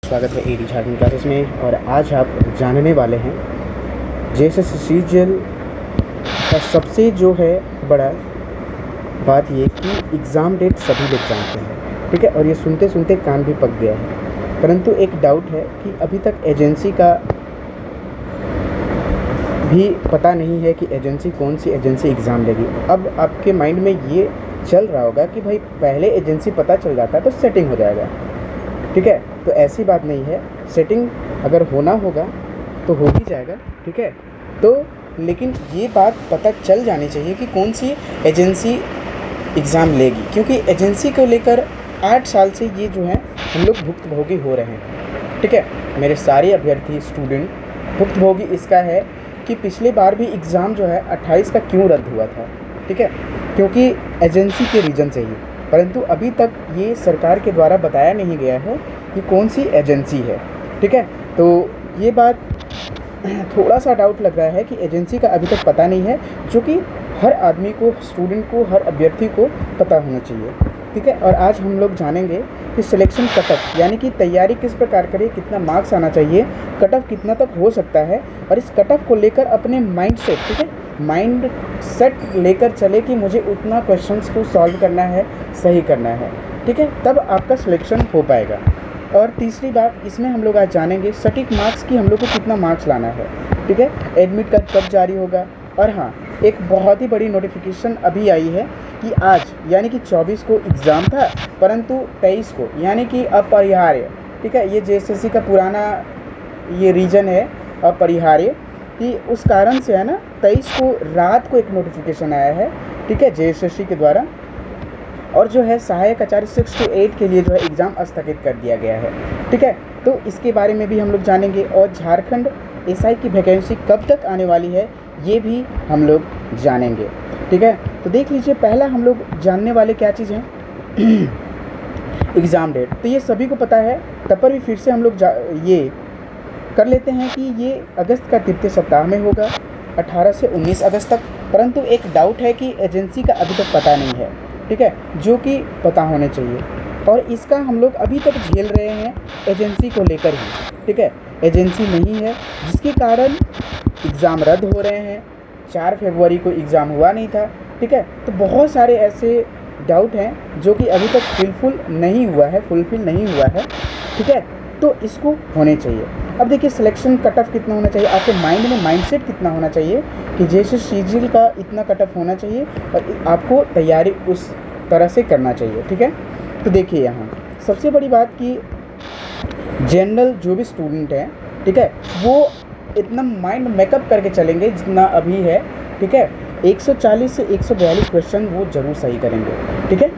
स्वागत है AD Jharkhand classes में। और आज आप जानने वाले हैं जेएसएससी सीजीएल का सबसे जो है बड़ा बात ये कि एग्ज़ाम डेट सभी लोग जानते हैं, ठीक है। और ये सुनते सुनते कान भी पक गया है, परंतु एक डाउट है कि अभी तक एजेंसी का भी पता नहीं है कि एजेंसी कौन सी एजेंसी एग्ज़ाम लेगी। अब आपके माइंड में ये चल रहा होगा कि भाई पहले एजेंसी पता चल जाता तो सेटिंग हो जाएगा, ठीक है। तो ऐसी बात नहीं है, सेटिंग अगर होना होगा तो हो ही जाएगा, ठीक है। तो लेकिन ये बात पता चल जानी चाहिए कि कौन सी एजेंसी एग्ज़ाम लेगी, क्योंकि एजेंसी को लेकर 8 साल से ये जो है हम लोग भुक्तभोगी हो रहे हैं, ठीक है। मेरे सारे अभ्यर्थी स्टूडेंट भुक्तभोगी इसका है कि पिछली बार भी एग्ज़ाम जो है 28 का क्यों रद्द हुआ था, ठीक है, क्योंकि एजेंसी के रीज़न से ही। परंतु अभी तक ये सरकार के द्वारा बताया नहीं गया है कि कौन सी एजेंसी है, ठीक है। तो ये बात थोड़ा सा डाउट लग रहा है कि एजेंसी का अभी तक पता नहीं है, जो कि हर आदमी को, स्टूडेंट को, हर अभ्यर्थी को पता होना चाहिए, ठीक है। और आज हम लोग जानेंगे कि सिलेक्शन कट ऑफ यानी कि तैयारी किस प्रकार करें, कितना मार्क्स आना चाहिए, कट ऑफ कितना तक हो सकता है, और इस कट ऑफ को लेकर अपने माइंड सेट, ठीक है, माइंड सेट लेकर चले कि मुझे उतना क्वेश्चंस को सॉल्व करना है, सही करना है, ठीक है, तब आपका सिलेक्शन हो पाएगा। और तीसरी बात, इसमें हम लोग आज जानेंगे सटीक मार्क्स की हम लोग को कितना मार्क्स लाना है, ठीक है, एडमिट कार्ड कब जारी होगा। और हाँ, एक बहुत ही बड़ी नोटिफिकेशन अभी आई है कि आज यानी कि 24 को एग्ज़ाम था, परंतु 23 को यानी कि अपरिहार्य, ठीक है, ये जेएसएससी का पुराना ये रीजन है अपरिहार्य, कि उस कारण से है ना 23 को रात को एक नोटिफिकेशन आया है, ठीक है, जेएसएससी के द्वारा। और जो है सहायक आचार्य 6 to 8 के लिए जो है एग्ज़ाम स्थगित कर दिया गया है, ठीक है। तो इसके बारे में भी हम लोग जानेंगे, और झारखंड एसआई की वैकेंसी कब तक आने वाली है ये भी हम लोग जानेंगे, ठीक है। तो देख लीजिए, पहला हम लोग जानने वाले क्या चीज़ है एग्ज़ाम डेट। तो ये सभी को पता है, तब पर भी फिर से हम लोग ये कर लेते हैं कि ये अगस्त का तृतीय सप्ताह में होगा, 18 से 19 अगस्त तक। परंतु एक डाउट है कि एजेंसी का अभी तक पता नहीं है, ठीक है, जो कि पता होने चाहिए। और इसका हम लोग अभी तक झेल रहे हैं एजेंसी को लेकर ही, ठीक है, एजेंसी नहीं है, जिसके कारण एग्ज़ाम रद्द हो रहे हैं। 4 फरवरी को एग्ज़ाम हुआ नहीं था, ठीक है। तो बहुत सारे ऐसे डाउट हैं जो कि अभी तक फुलफिल नहीं हुआ है, ठीक है। तो इसको होने चाहिए। अब देखिए, सिलेक्शन कट ऑफ कितना होना चाहिए, आपके माइंड में माइंडसेट कितना होना चाहिए कि जैसे सीजीएल का इतना कट ऑफ होना चाहिए और आपको तैयारी उस तरह से करना चाहिए, ठीक है। तो देखिए, यहाँ सबसे बड़ी बात कि जनरल जो भी स्टूडेंट हैं, ठीक है, वो इतना माइंड मेकअप करके चलेंगे जितना अभी है, ठीक है। 140 से 142 क्वेश्चन वो ज़रूर सही करेंगे, ठीक है।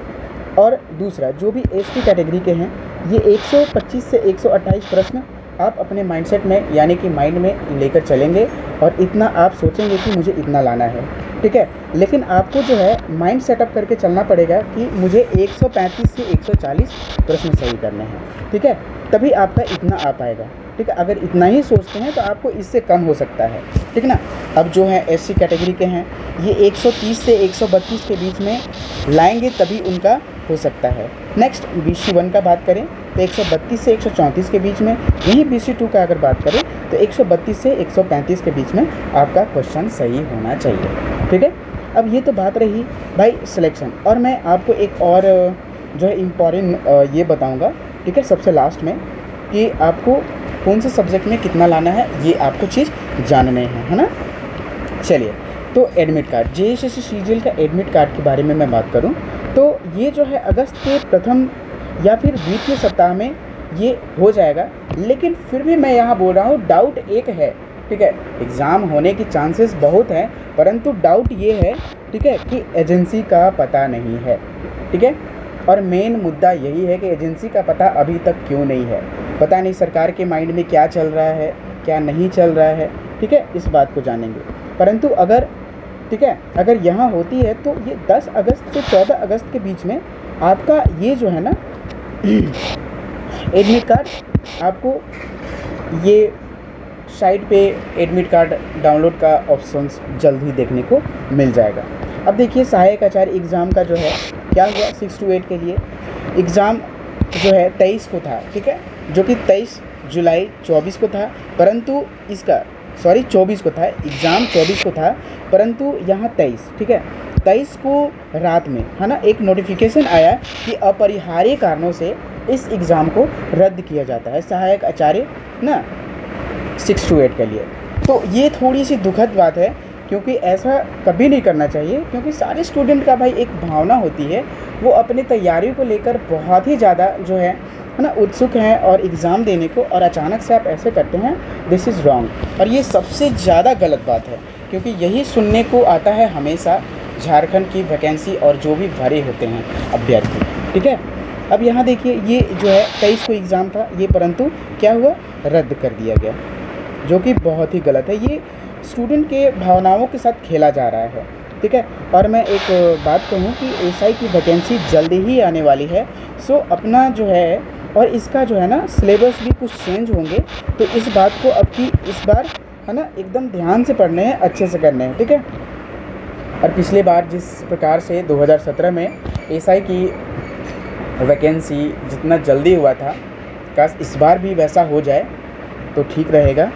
और दूसरा, जो भी एसटी कैटेगरी के हैं, ये 125 से 128 प्रश्न आप अपने माइंडसेट में यानी कि माइंड में लेकर चलेंगे, और इतना आप सोचेंगे कि मुझे इतना लाना है, ठीक है। लेकिन आपको जो है माइंड सेटअप करके चलना पड़ेगा कि मुझे 135 से 140 प्रश्न सही करने हैं, ठीक है, तभी आपका इतना आ पाएगा, ठीक है। अगर इतना ही सोचते हैं तो आपको इससे कम हो सकता है, ठीक ना। अब जो है एससी कैटेगरी के हैं, ये 130 से 132 के बीच में लाएंगे तभी उनका हो सकता है। नेक्स्ट BC 1 का बात करें तो 132 से 134 के बीच में, यही BC 2 का अगर बात करें तो 132 से 135 के बीच में आपका क्वेश्चन सही होना चाहिए, ठीक है। अब ये तो बात रही भाई सिलेक्शन, और मैं आपको एक और जो है इम्पॉर्टेंट ये बताऊँगा, ठीक है, सबसे लास्ट में, कि आपको कौन से सब्जेक्ट में कितना लाना है, ये आपको चीज़ जानने हैं, है ना। चलिए, तो एडमिट कार्ड, जेएसएससी सीजीएल का एडमिट कार्ड के बारे में मैं बात करूं तो ये जो है अगस्त के प्रथम या फिर द्वितीय सप्ताह में ये हो जाएगा। लेकिन फिर भी मैं यहाँ बोल रहा हूँ, डाउट एक है, ठीक है, एग्ज़ाम होने की चांसेस बहुत हैं, परंतु डाउट ये है, ठीक है, कि एजेंसी का पता नहीं है, ठीक है। और मेन मुद्दा यही है कि एजेंसी का पता अभी तक क्यों नहीं है, पता नहीं सरकार के माइंड में क्या चल रहा है, क्या नहीं चल रहा है, ठीक है, इस बात को जानेंगे। परंतु अगर, ठीक है, अगर यहाँ होती है तो ये 10 अगस्त से 14 अगस्त के बीच में आपका ये जो है ना एडमिट कार्ड, आपको ये साइट पे एडमिट कार्ड डाउनलोड का ऑप्शंस जल्द ही देखने को मिल जाएगा। अब देखिए, सहायक आचार्य एग्ज़ाम का जो है क्या हुआ, 6 to 8 के लिए एग्ज़ाम जो है 23 को था, ठीक है, जो कि 23 जुलाई 24 को था, परंतु इसका 24 को था, एग्ज़ाम 24 को था, परंतु यहाँ 23, ठीक है, 23 को रात में, है ना, एक नोटिफिकेशन आया कि अपरिहार्य कारणों से इस एग्ज़ाम को रद्द किया जाता है, सहायक आचार्य ना 6 to 8 के लिए। तो ये थोड़ी सी दुखद बात है, क्योंकि ऐसा कभी नहीं करना चाहिए, क्योंकि सारे स्टूडेंट का भाई एक भावना होती है, वो अपनी तैयारी को लेकर बहुत ही ज़्यादा जो है ना उत्सुक हैं और एग्ज़ाम देने को, और अचानक से आप ऐसे करते हैं, दिस इज़ रॉन्ग। और ये सबसे ज़्यादा गलत बात है, क्योंकि यही सुनने को आता है हमेशा झारखंड की वैकेंसी और जो भी भरे होते हैं अभ्यर्थी, ठीक है। अब यहाँ देखिए, ये जो है 23 को एग्ज़ाम था ये, परंतु क्या हुआ, रद्द कर दिया गया, जो कि बहुत ही गलत है। ये स्टूडेंट के भावनाओं के साथ खेला जा रहा है, ठीक है। और मैं एक बात कहूँ कि एसआई की वैकेंसी जल्दी ही आने वाली है, सो अपना जो है, और इसका जो है ना सिलेबस भी कुछ चेंज होंगे, तो इस बात को अब की इस बार है ना एकदम ध्यान से पढ़ने हैं, अच्छे से करने हैं, ठीक है। और पिछले बार जिस प्रकार से 2017 में एसआई की वैकेंसी जितना जल्दी हुआ था, काश इस बार भी वैसा हो जाए तो ठीक रहेगा,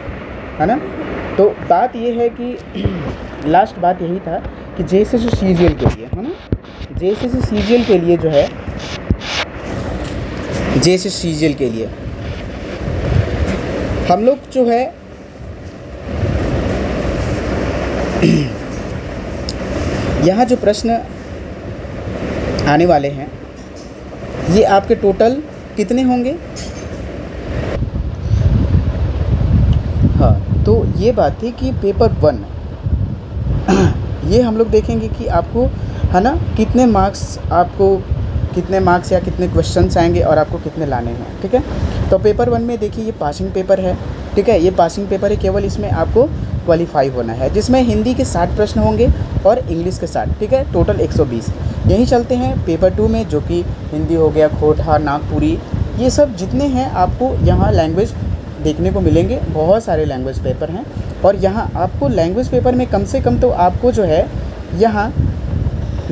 है ना। तो बात ये है कि लास्ट बात यही था कि जेएसएससी सीजीएल के लिए, है ना, जेएसएससी सीजीएल के लिए जो है, जेएसएससी सीजीएल के लिए हम लोग जो है यहाँ जो प्रश्न आने वाले हैं, ये आपके टोटल कितने होंगे। हाँ, तो ये बात थी कि पेपर 1 ये हम लोग देखेंगे कि आपको, है ना, कितने मार्क्स या कितने क्वेश्चंस आएंगे और आपको कितने लाने हैं, ठीक है। तो पेपर 1 में देखिए, ये पासिंग पेपर है, ठीक है, ये पासिंग पेपर है, केवल इसमें आपको क्वालिफाई होना है, जिसमें हिंदी के 60 प्रश्न होंगे और इंग्लिश के 60, ठीक है, टोटल 120। यही चलते हैं पेपर 2 में, जो कि हिंदी हो गया, खोटा, नागपुरी, ये सब जितने हैं आपको यहाँ लैंग्वेज देखने को मिलेंगे। बहुत सारे लैंग्वेज पेपर हैं, और यहाँ आपको लैंग्वेज पेपर में कम से कम तो आपको जो है यहाँ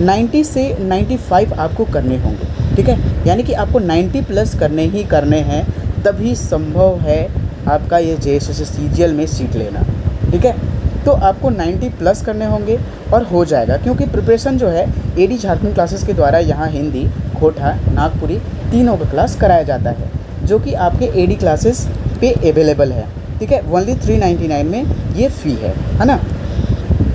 90 से 95 आपको करने होंगे, ठीक है, यानी कि आपको 90 प्लस करने हैं, तभी संभव है आपका ये जेएसएससी सीजीएल में सीट लेना, ठीक है। तो आपको 90 प्लस करने होंगे और हो जाएगा, क्योंकि प्रिपरेशन जो है एडी झारखंड क्लासेस के द्वारा यहाँ हिंदी, खोटा, नागपुरी तीनों का क्लास कराया जाता है, जो कि आपके एडी क्लासेस पे अवेलेबल है, ठीक है। ओनली 399 में ये फ़ी है ना।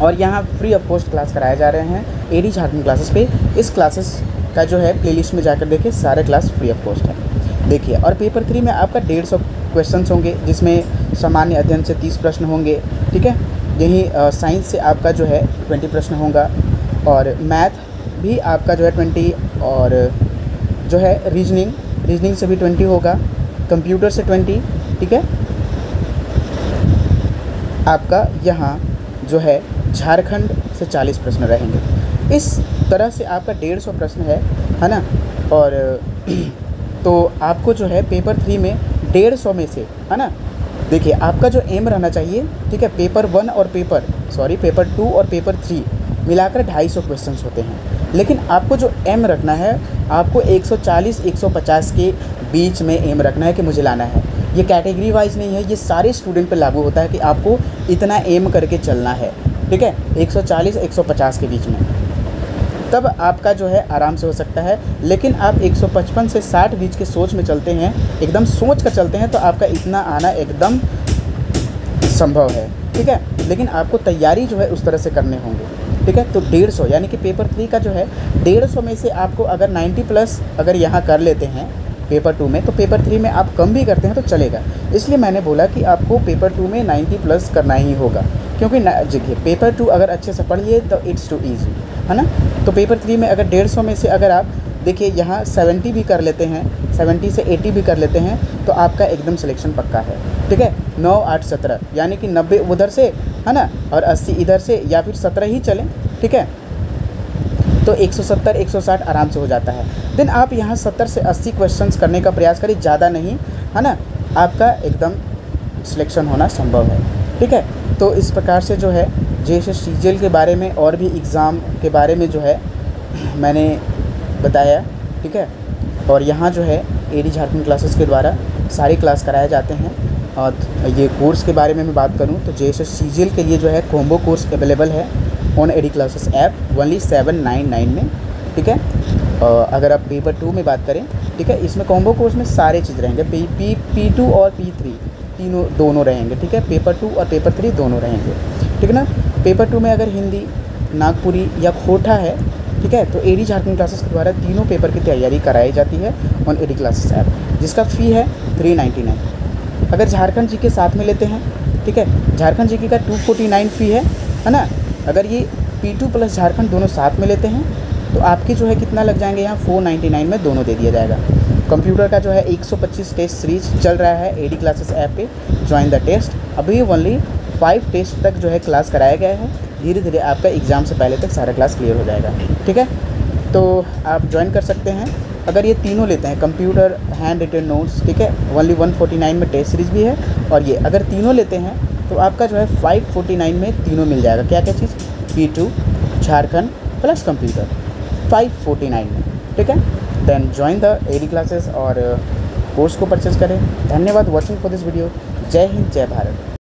और यहाँ फ्री ऑफ कॉस्ट क्लास कराए जा रहे हैं एडी झारखंड क्लासेस पे। इस क्लासेस का जो है प्लेलिस्ट में जाकर देखिए, सारे क्लास फ्री ऑफ कॉस्ट है, देखिए। और पेपर 3 में आपका 150 क्वेश्चंस होंगे, जिसमें सामान्य अध्ययन से 30 प्रश्न होंगे, ठीक है। यही साइंस से आपका जो है 20 प्रश्न होगा, और मैथ भी आपका जो है 20, और जो है रीजनिंग से भी 20 होगा, कंप्यूटर से 20, ठीक है। आपका यहाँ जो है झारखंड से 40 प्रश्न रहेंगे। इस तरह से आपका 150 प्रश्न है ना। और तो आपको जो है पेपर 3 में 150 में से, है ना, देखिए आपका जो एम रहना चाहिए, ठीक है, पेपर 2 और पेपर 3 मिलाकर 250 क्वेश्चंस होते हैं, लेकिन आपको जो एम रखना है, आपको 140-150 के बीच में एम रखना है कि मुझे लाना है। ये कैटेगरी वाइज नहीं है, ये सारे स्टूडेंट पे लागू होता है कि आपको इतना एम करके चलना है, ठीक है, 140-150 के बीच में, तब आपका जो है आराम से हो सकता है। लेकिन आप 155 से 60 बीच के सोच में चलते हैं, एकदम सोच कर चलते हैं, तो आपका इतना आना एकदम संभव है, ठीक है। लेकिन आपको तैयारी जो है उस तरह से करने होंगे, ठीक है। तो 150 यानी कि पेपर 3 का जो है 150 में से आपको अगर 90 प्लस अगर यहाँ कर लेते हैं पेपर 2 में, तो पेपर 3 में आप कम भी करते हैं तो चलेगा। इसलिए मैंने बोला कि आपको पेपर 2 में 90 प्लस करना ही होगा, क्योंकि देखिए पेपर 2 अगर अच्छे से पढ़ लिए तो इट्स टू ईजी, है ना। तो पेपर 3 में अगर 150 में से अगर आप देखिए यहाँ 70 भी कर लेते हैं, 70 से 80 भी कर लेते हैं, तो आपका एकदम सिलेक्शन पक्का है, ठीक है। 9, 8, 17 यानी कि 90 उधर से, है ना, और 80 इधर से, या फिर 17 ही चलें, ठीक है। तो 170, 160 आराम से हो जाता है। देन आप यहाँ 70 से 80 क्वेश्चंस करने का प्रयास करिए, ज़्यादा नहीं, है ना, आपका एकदम सिलेक्शन होना संभव है, ठीक है। तो इस प्रकार से जो है जेएसएससी सीजीएल के बारे में और भी एग्ज़ाम के बारे में जो है मैंने बताया, ठीक है। और यहाँ जो है एडी झारखंड क्लासेस के द्वारा सारे क्लास कराए जाते हैं। और ये कोर्स के बारे में मैं बात करूँ तो JSS CGL के लिए जो है कॉम्बो कोर्स अवेलेबल है on AD classes app only 799 में, ठीक है। अगर आप पेपर 2 में बात करें, ठीक है, इसमें कॉम्बो कोर्स में सारे चीज़ रहेंगे, P2 और P3 दोनों रहेंगे, ठीक है। पेपर 2 और पेपर 3 दोनों रहेंगे, ठीक है ना। पेपर 2 में अगर हिंदी, नागपुरी या खोटा है, ठीक है, तो एडी झारखंड क्लासेस के द्वारा तीनों पेपर की तैयारी कराई जाती है ऑन एडी क्लासेस ऐप, जिसका फ़ी है 399। अगर झारखंड जी के साथ में लेते हैं, ठीक है, झारखंड जी का 249 फ़ी है ना। अगर ये P2 प्लस झारखंड दोनों साथ में लेते हैं तो आपके जो है कितना लग जाएंगे यहाँ 499 में दोनों दे दिया जाएगा। कंप्यूटर का जो है 125 टेस्ट सीरीज चल रहा है एडी क्लासेस ऐप पे, ज्वाइन द टेस्ट। अभी ओनली 5 टेस्ट तक जो है क्लास कराया गया है, धीरे धीरे आपका एग्ज़ाम से पहले तक सारा क्लास क्लियर हो जाएगा, ठीक है। तो आप ज्वाइन कर सकते हैं। अगर ये तीनों लेते हैं, कंप्यूटर, हैंड रिटन नोट्स, ठीक है, ओनली 149 में टेस्ट सीरीज भी है, और ये अगर तीनों लेते हैं तो आपका जो है 549 में तीनों मिल जाएगा। क्या क्या चीज़? P2 झारखंड प्लस कंप्यूटर 549 में, ठीक है। Then join the AD classes और कोर्स को परचेज करें। धन्यवाद वॉचिंग फॉर दिस वीडियो। जय हिंद, जय भारत।